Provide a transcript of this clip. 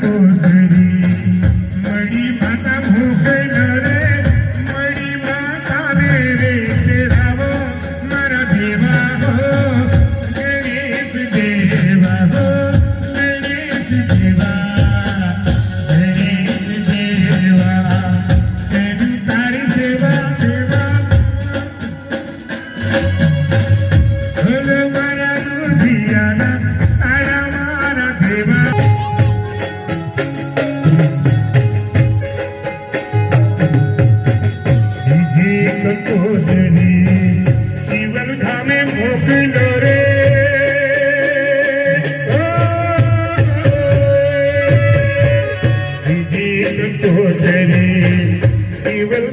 Kosari muddy माता भूखेल रे muddy माता रे तेरा वो मारा देवा हो गणेश देवा हो गणेश देवा गणेश देवा तेरी तारी सेवा सेवा बोल मारा लुधियाना तारा मारा देवा कोसरी जीवन धामे मोकलो रे कोसरी जीवन